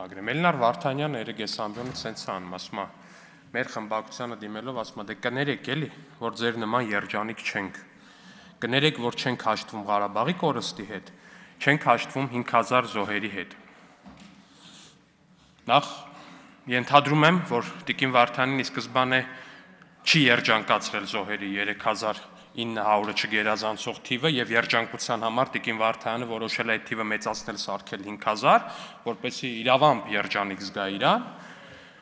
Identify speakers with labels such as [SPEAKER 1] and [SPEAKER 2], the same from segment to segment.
[SPEAKER 1] խորհրդագրեմ։ Էլնար Վարդանյանը երեք այս ամբյոնը սենց անում, ասում է, մեր խմբակցությանը դիմելով ասում է, դե կներեք էլի, որ ձեր նման երջանիկ չենք։ Կներեք, որ չենք հաշտվում Ղարաբաղի կորստի հետ, չենք հաշտվում 5000 զոհերի հետ։ Նախ ենթադրում եմ, որ Տիկին Վարդանյանն ի սկզբանե չի երջանկացրել զոհերի 3900-ը չգերազանցող թիվը եւ երջանկության համար Տիկին Վարդանյանը որոշել է այդ թիվը մեծացնել սարքել 5000, որպեսզի իրավամբ երջանիկ զգա իրան։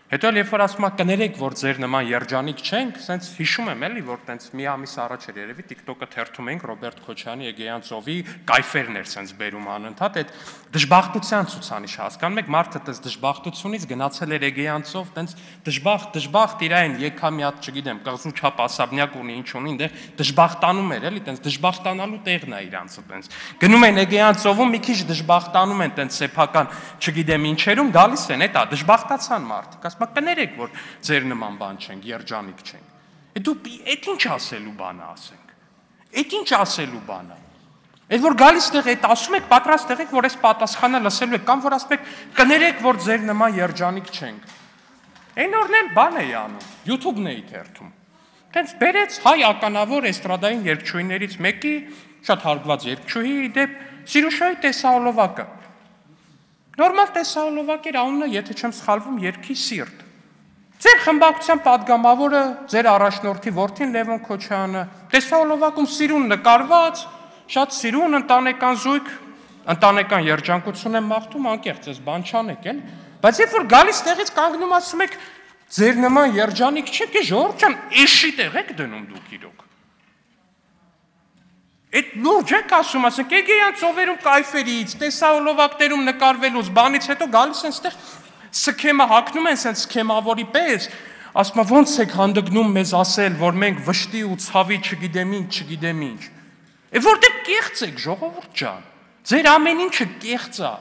[SPEAKER 1] Հետո երբ որ ասում ա կներեք, որ ձեր նման երջանիկ չենք, սենց հիշում եմ էլի, որ տենց մի ամիս առաջ էր երևի TikTok-ը թերթում էինք Ռոբերտ Քոչյանի Էգեյան ծովի կայֆերն էր սենց բերում անընդհատ, այդ դժբախտության ցուցանիշ հասկանում եք, մարդը տես դժբախտությունից գնացել էր Էգեյան ծով, տենց դժբախտ իրային եկա մի հատ, չգիտեմ, կղզու չափ ասաբնյակ ունի, ինչ ունի, այնտեղ դժբախտանում էր էլի, տենց դժբախտանալու տեղն է իրանցը, տենց գնում են Էգեյան ծովում, մի քիչ դժբախտանում են, տենց սեփական, չգիտեմ ինչերում, գալիս են, էտա դժբախտացան մարդիկ, կներեք, որ ձեր նման բան չենք, երջանիկ չենք։ Դու այդ ինչ ասելու բան է ասենք։ Այդ ինչ ասելու բան է։ Այդ որ գալիս տեղ այդ ասում եք, պատրաստ եղեք, որ այս պատասխանը լսելու եք, կամ որ ասում եք, կներեք, որ ձեր նման երջանիկ չենք։ Այն օրն էլ բան էի անում, YouTube-ն էի թերթում։ Տենց բերեց հայ ականավոր էստրադային երգչուհիներից մեկի, շատ հարգված երգչուհի, դեպ Սիրուշայի տեսահոլովակը։ Նորմալ տեսահոլովակ էր, անունը, եթե չեմ սխալվում, Երգի սիրտ։ Ձեր խմբակցության падգամավորը, ձեր առաջնորդի որդին Լևոն Քոչյանը, տեսահոլովակում սիրուն նկարված, շատ սիրուն ընտանեկան զույգ, ընտանեկան երջանկություն եմ մաղթում, անկեղծ ես բան չանեք, էլ, բայց երբ որ գալիս տեղից կանգնում ասում եք, ձեր նման երջանիկ չեք, ժողովուրդ ջան, էշի տեղ եք դնում դուք իրոք։ Այդ լուրջ եք ասում, ասենք, Էգեյան ծովերում կայֆերից, տեսահոլովակներում նկարվելուց, բանից հետո գալիս են ստեղ սքեմը հագնում են սենց սքեմավորի պես, ասում է ոնց եք հանդգնում մեզ ասել, որ մենք վշտի ու ցավի չգիտեմ ինչ։ Որտեղ կեղծ եք, ժողովուրդ ջան, ձեր ամեն ինչը կեղծ է,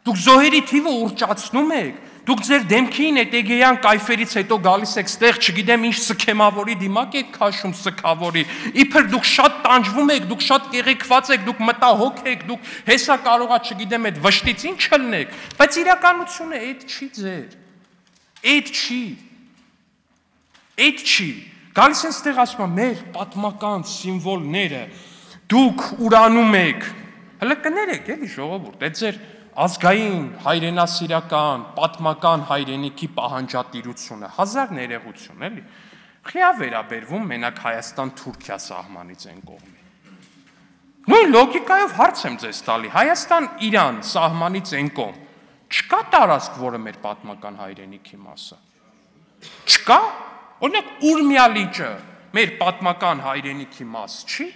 [SPEAKER 1] դուք զոհերի թիվը ուռճացնում եք, դուք ձեր դեմքին այդ Էգեյան կայֆերից հետո գալիս եք ստեղ, չգիտեմ ինչ սքեմավորի դիմակ եք քաշում սքավորի, իբր դուք շատ տանջվում եք, դուք շատ կեղեքված եք, դուք մտահոգ եք, դուք հեսա կարողա չգիտեմ այդ վշտից ինչ չլնեք, բայց իրականությունը այդ չի ձեր, այդ չի, գալիս են ստեղ ասում է մեր պատմական սիմվոլները, դուք ուրանում եք, հələ կներեք էլի ժողովուրդ, այդ ձեր ազգային, հայրենասիրական, պատմական հայրենիքի պահանջատիրությունը, հազար ներողություն, էլի, խիա վերաբերվում մենակ Հայաստան-Թուրքիա սահմանից են կողմի։ Նույն լոգիկայով հարց եմ ձեզ տալի, Հայաստան-Իրան սահմանից են կողմ, չկա տարածք, որը մեր պատմական հայրենիքի մասը։ Չկա, օրինակ Ուրմիա լիճը մեր պատմական հայրենիքի մաս չի։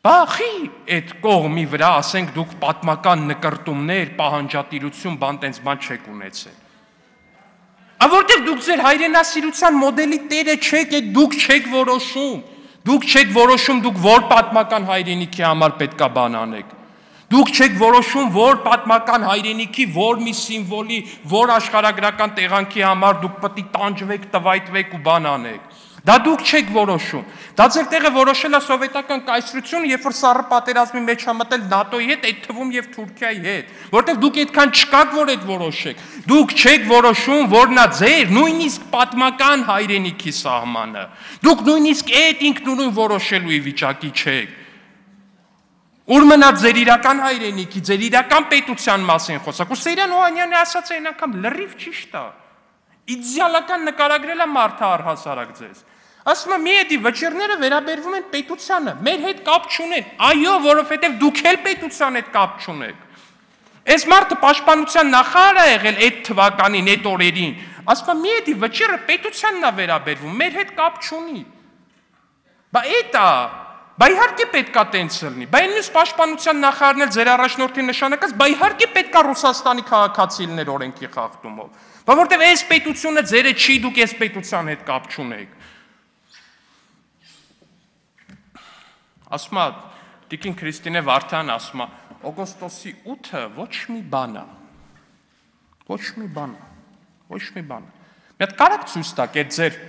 [SPEAKER 1] Բախի այդ կողմի վրա, ասենք դուք պատմական նկրտումներ, պահանջատիրություն, բան տենց բան չեք ունեցել։ Որտեղ դուք ձեր հայրենասիրության մոդելի տերը չեք, դուք չեք որոշում, դուք որ պատմական հայրենիքի համար պետքա բան անեք։ Դուք չեք որոշում, որ պատմական հայրենիքի, որ մի սիմվոլի, որ աշխարհագրական տեղանքի համար դուք պետք է տանջվեք, տվայտվեք ու բան անեք։ Դա դուք չեք որոշում։ Դա ձեր տեղը որոշել է սովետական կայսրությունը, երբ որ սառը պատերազմի մեջ է մտել ՆԱՏՕ-ի հետ, այդ թվում եւ Թուրքիայի հետ, որտեղ դուք այդքան չկաք, որ այդ որոշեք։ Դուք չեք որոշում, որ նա ձեր նույնիսկ պատմական հայրենիքի սահմանը։ Դուք նույնիսկ այդ ինքնուրույն որոշելու վիճակի չեք։ Ուր մնա ձեր իրական հայրենիքի, ձեր իրական պետության մասին խոսակ։ Ու Սեյրան Օհանյանը ասաց այն անգամ լրիվ ճիշտ է։ Իդեալական նկարագրել է մարդը առհասարակ ձեզ։ Ասում եմ, մի էդի վճիռները վերաբերվում են պետությանը, մեր հետ կապ չունեն, այո, որովհետև դուք էլ պետության հետ կապ չունեք։ Այս մարդը պաշտպանության նախարար է եղել այդ թվականին, այդ օրերին, ասում եմ, մի էդի վճիռը պետությանն է վերաբերվում, մեր հետ կապ չունի։ Բա էդ է, բա իհարկե պետքա տենց լինի, բա նույնիսկ պաշտպանության նախարարն էլ ձեր առաջնորդի նշանակած, բա իհարկե պետքա Ռուսաստանի քաղաքացի լիներ օրենքի խախտումով, բա որտև այս պետությունը ձերը չի, դուք այս պետության հետ կապ չունեք։ Ասում է, Տիկին Քրիստինե Վարդան ասում է, օգոստոսի 8-ը ոչ մի բան է։ Մի հատ կարաք ցույց տաք այդ ձեր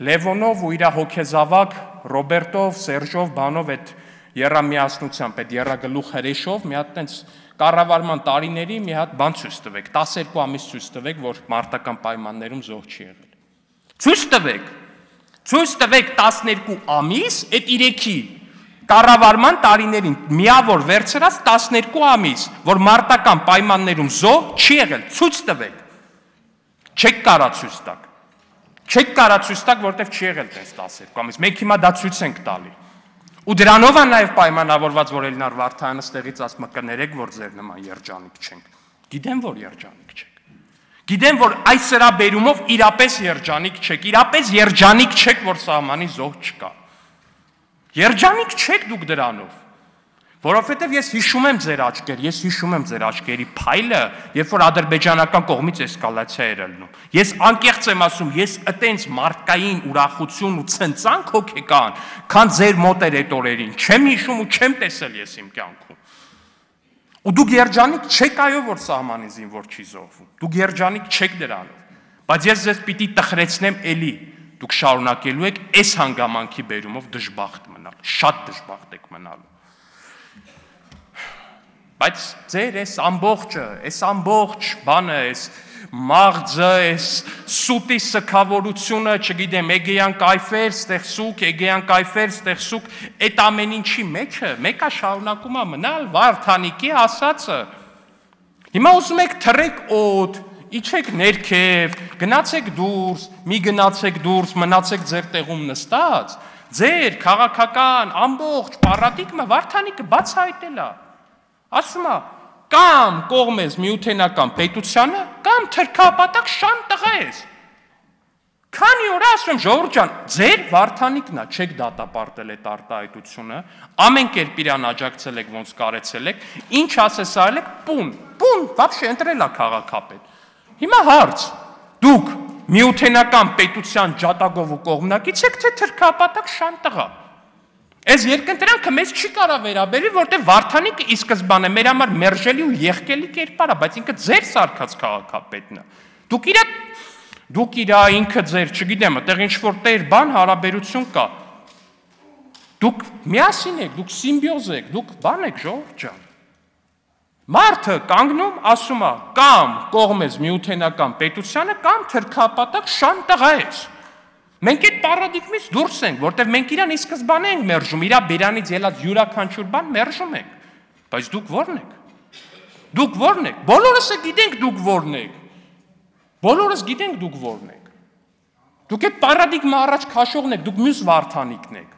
[SPEAKER 1] Լևոնով ու իր հոգեզավակ Ռոբերտով, Սերժով, բանով այդ Եռամիասնությամբ, այդ եռագլուխ հրեշով մի հատ տենց կառավարման տարիների մի հատ բան ցույց տվեք, 12 ամիս ցույց տվեք, որ մարտական պայմաններում զոհ չի եղել։ Ցույց տվեք 12 ամիս, այդ 3-ի կառավարման տարիներին միավոր վերցրած 12 ամիս, որ մարտական պայմաններում զոհ չի եղել, ցույց տվեք։ Չեք կարա ցույց տաք։ Չեք կարա ցույց տաք, որտեղ չի եղել տես 12 ամիս։ Մենք հիմա դա ցույց ենք տալի։ Ու դրանով է նաև պայմանավորված, որ Էլնար Վարդայանը ստեղից ասում է կներեք, որ ձեր նման երջանիկ չենք։ Գիտեմ, որ երջանիկ չեք։ Գիտեմ, որ այս սրա բերումով իրապես երջանիկ չեք, իրապես երջանիկ չեք, որ սահմանի զոհ չկա։ Երջանիկ չեք դուք դրանով, որովհետև ես հիշում եմ ձեր աչքերի փայլը, երբ որ ադրբեջանական կողմից էսկալացիա էր ելնում։ Ես անկեղծ եմ ասում, ես այտենց մարդկային ուրախություն ու ցնծանք հոգեկան, քան ձեր մոտ էր այդ օրերին, չեմ հիշում ու չեմ տեսել ես իմ կյանքում։ Ու դուք երջանիկ չեք այո, որ սահմանի զինվոր չի զոհվում։ Դուք երջանիկ չեք դրանով։ Բայց ես ձեզ պիտի տխրեցնեմ էլի, դուք շարունակելու եք այս հանգամանքի բերումով դժբախտ մնալ, շատ դժբախտ եք մնալու։ Բայց ձեր այս ամբողջ բանը, այս մաղձը, այս սուտի սքավորությունը, չգիտեմ, Էգեյան կայֆեր, ստեղ սուկ, Էգեյան կայֆեր, ստեղ սուկ, այդ ամեն ինչի մեջը, մեկը շարունակում է մնալ Վարդանիկի ասածը։ Հիմա ուզում եք թռեք օդ, իջեք ներքև, գնացեք դուրս, մի գնացեք դուրս, մնացեք ձեր տեղում նստած, ձեր քաղաքական ամբողջ պարադիգմը Վարդանիկը բացահայտել է։ Ասում է, կամ կողմես միութենական պետությանը, կամ թրքապատակ շան տղա ես։ Քանի օր ասում ժողովուրդ ջան, ձեր Վարդանիկն է, չեք դատապարտել այդ արտահայտությունը, ամեն կերպ իրան աջակցել եք, ոնց կարեցել եք, ինչ ասես արել եք, պուն, вообще ընտրել է քաղաքապետ։ Հիմա հարց, դուք միութենական պետության ջատագով ու կողմնակից եք, թե թրքապատակ շան տղա։ Այս երկընտրանքը մեզ չի կարա վերաբերի, որտեղ Վարդանիկը ի սկզբանե մեր համար մերժելի ու եղկելի կերպար է, բայց ինքը ձեր սարքած քաղաքապետն է։ Դուք իրա ինքը ձեր, չգիտեմ, այդտեղ ինչ-որ տեր բան հարաբերություն կա։ Դուք միասին եք, դուք սիմբիոզ եք, դուք բան եք, ժողովուրդ ջան։ Մարդը կանգնում, ասում է, կամ կողմես միութենական պետությանը, կամ թրքապատակ շան տղա ես։ Մենք այդ պարադիգմից դուրս ենք, որտեղ մենք իրան ի սկզբանե ենք մերժում, իրա բերանից ելած յուրաքանչյուր բան մերժում ենք։ Բայց դուք ո՞րն եք։ Դուք ո՞րն եք։ Բոլորս գիտենք դուք ո՞րն եք։ Բոլորս գիտենք դուք ո՞րն եք։ Դուք այդ պարադիգմա առաջ քաշողն եք, դուք մյուս Վարդանիկն եք։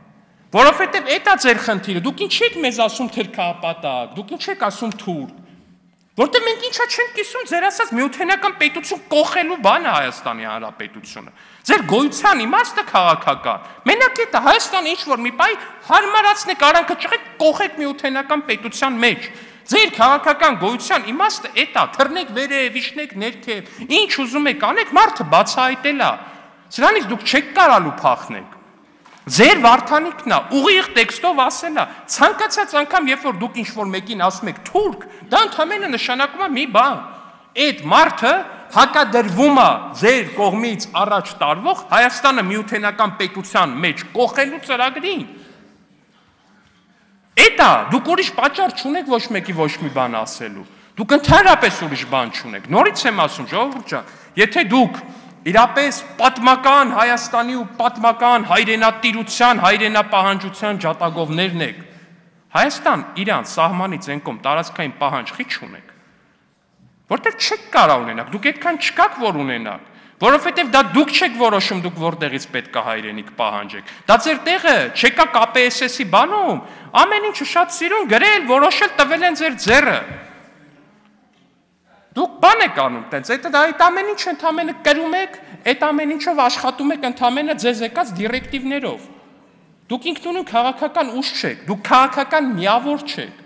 [SPEAKER 1] Որովհետև այդ է ձեր խնդիրը, դուք ինչ եք մեզ ասում թրքապատակ, դուք ինչ եք ասում թուրք։ Որտեղ մենք ինչա չենք կիսում ձեր ասած միութենական պետություն կողելու բանը Հայաստանի Հանրապետությունը։ Ձեր գոյության իմաստը քաղաքական։ Մենակ այդ Հայաստանը ինչ որ մի բայ հարմարացնեք, արանքը ճղեք, կողեք միութենական պետության մեջ։ Ձեր քաղաքական գոյության իմաստը այդ է, թռնեք վերև, իջնեք ներքև, ինչ ուզում եք անեք, մարդը բացահայտել է։ Սրանից դուք չեք կարալու փախնեք։ Ձեր Վարդանիկն է, ուղիղ տեքստով ասել է, ցանկացած անգամ, երբ որ դուք ինչ-որ մեկին ասում եք թուրք, դա ընդհանրապես նշանակում է մի բան։ Այդ մարդը հակադրվում է ձեր կողմից առաջ տարվող Հայաստանը միութենական պետության մեջ կողելու ծրագրին։ Էդ է, դուք ուրիշ պատճառ չունեք ոչ մեկի ոչ մի բան ասելու։ Դուք ընդհանրապես ուրիշ բան չունեք։ Նորից եմ ասում, ժողովուրդ ջան, եթե դուք իրապես պատմական Հայաստանի ու պատմական հայրենատիրության, հայրենապահանջության ջատագովներն եք, Հայաստան իրան սահմանից ենկոմ տարածքային պահանջի չունեք, որտեղ չեք կարա ունենաք, դուք այդքան չկաք, որ ունենաք, որովհետև դա դուք չեք որոշում, դուք որտեղից պետք է հայրենիք պահանջեք, դա ձեր տեղը չեկա KPSS-ի բանում, ամեն ինչը շատ սիրուն գրել, որոշել տվել են ձեր ձեռը։ Դուք բան եք անում տենց, այդ ամեն ինչ ընդամենը կրում եք, այդ ամեն ինչով աշխատում եք ընդամենը ձեզ եկած դիրեկտիվներով։ Դուք ինքնուրույն քաղաքական ուժ չեք, դուք քաղաքական միավոր չեք։